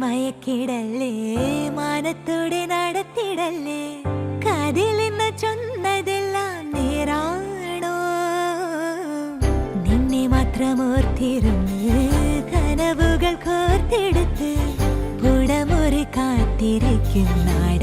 മയക്കിടല്ലേ മാനത്തോടെ നടത്തിടല്ലേ കതിലെന്ന് ചൊന്നതെല്ലാം നേരാണോ നിന്നെ മാത്രം ഓർത്തിരുന്ന് കനവുകൾ കോർത്തെടുത്ത് പുടമുറി കാത്തിരിക്കും നാട്